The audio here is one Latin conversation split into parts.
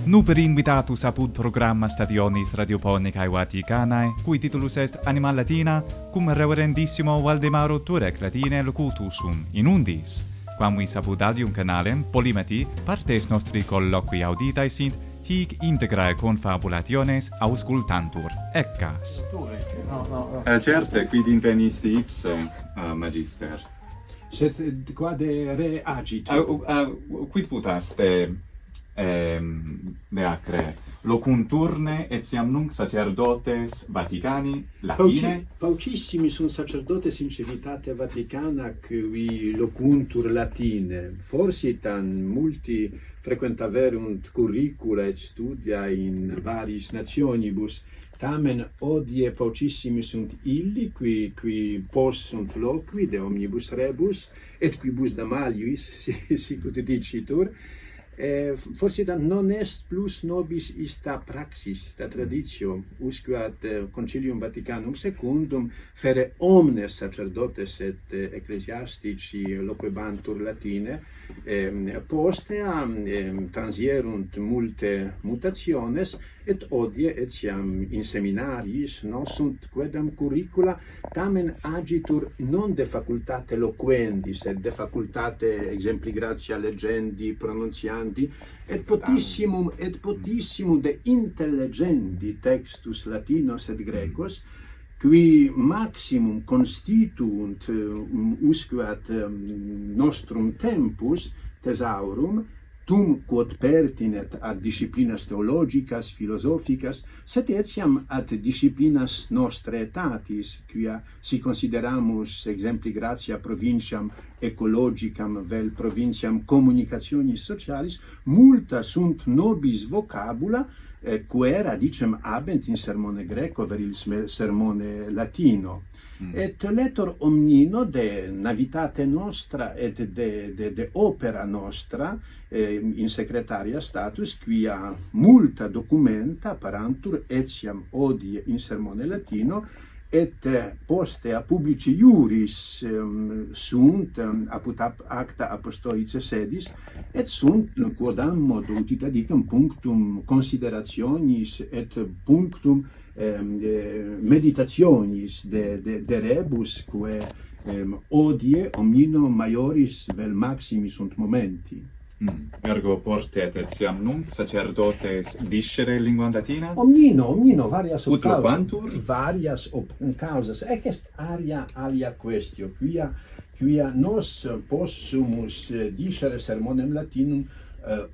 Nu per invitatus apud programma Stadionis Radioponicae Vaticanae, cui titulus est Anima Latina, cum reverendissimo Waldemaro Turek Latine locutus sum in undis, quamis apud alium canalem Polimeti partes nostri colloqui auditae sint, hic integrae confabulationes auscultantur. Eccas. Certe, quid invenisti ipse, magister? Sed quade re agitur? Quid putaste deacre locunturne etiam nunc sacerdotes Vaticani Latine? Paucissimi sunt sacerdotes in civitate Vaticana qui locuntur Latine. Forsitan multi frequentaverunt curricula et studia in variis nationibus. Tamen odie paucissimi sunt illi qui possunt loqui de omnibus rebus et quibus da malius sicut dicitur. Forsitan non est plus nobis ista praxis, ista traditio, usque ad Concilium Vaticanum secundum fere omnes sacerdotes et ecclesiastici loquebantur Latine, postea transierunt multe mutationes, et odie etiam in seminariis sunt quedam curricula, tamen agitur non de facultate loquendi, sed de facultate exempli gratia legendi, pronuntiandi, et potissimum de intellegendi textus latinos et grecos, qui maximum constituunt usque ad nostrum tempus thesaurum, tum quod pertinet ad disciplinas theologicas, philosophicas, sed etiam ad disciplinas nostre etatis, quia si consideramus exempli gratia provinciam ecologicam vel provinciam communicationis socialis, multa sunt nobis vocabula, quae dicem habent in sermone greco verilis sermone latino. Et letor omnino de navitate nostra et de opera nostra in secretaria status, quia multa documenta parantur etiam odie in sermone latino, et postea publici iuris sunt apud acta apostolicae sedis, et sunt quodam modo utita dicam punctum considerationis et punctum meditationis de rebus, quae odie omnino maioris vel maximi sunt momenti. Ergo portet etiam nunc sacerdotes discere linguam latina? Omnino, varias ut loquantur? Varias causas. Ec est alia quaestio, quia nos possumus discere sermonem latinum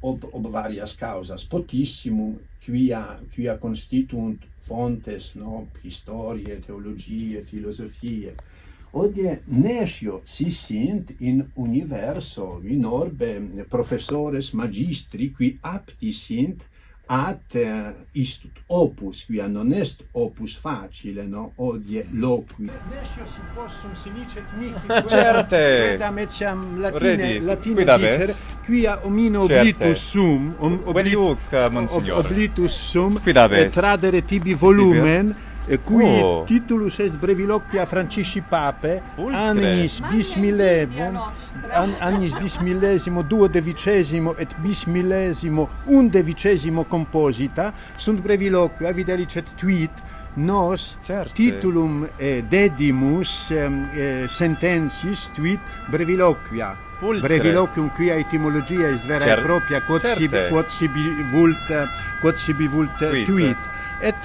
ob varias causas. Potissimum, quia constituunt fontes, historiae, theologiae, philosophiae. Odie nescio si sint in universo, in orbe professores magistri, qui apti sint ad istut opus, quia non est opus facile, odie loqui. Nescio si possum sinicet mihi, Certe! quedam etiam Redi, latine quid dicere, habes? quia omnino oblitus sum, Veniuc, monsignor. oblitus sum, Quid habes? tradere tibi volumen, cui Oh. titulus est breviloquia Francisci Pape, annis bismillesimo duodevicesimo et bismillesimo undevicesimo composita, sunt breviloquia, videlicet tuit, nos Certe. titulum dedimus sentensis tuit breviloquia. Pulcre. Breviloquium quia etymologia est vera et propria, quod sibi vult tuit. Et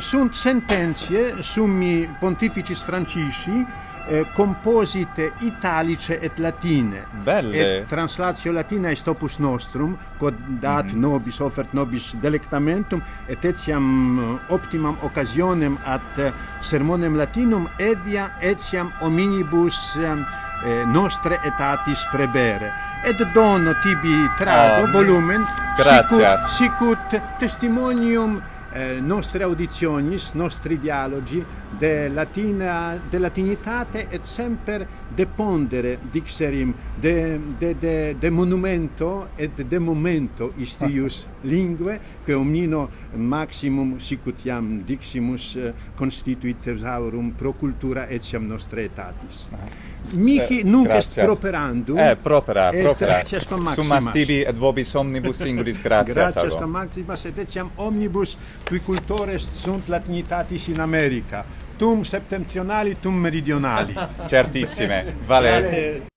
sunt sententiae summi pontificis Francisci composite italice et latine. Belle. Et translatio latina est opus nostrum, quod dat nobis offert nobis delectamentum, et etiam optimam occasionem ad sermonem latinum etiam hominibus nostre etatis prebere. Et dono tibi trado volumen gratias. sicut testimonium nostre auditionis, nostri dialogi de latinitate et semper depondere dixerim de monumento et de momento istius lingue que omnino maximum sicut iam diximus constituit thesaurum pro cultura etiam nostra etatis. Mihi nunc est properandum. Propera. Gratias con maximas. Summas tibi et vobis omnibus singulis gratias. Gratias con maximas et etiam omnibus qui cultores sunt latinitatis in America. Tum septentrionali, tum meridionali. Certissime. Vale.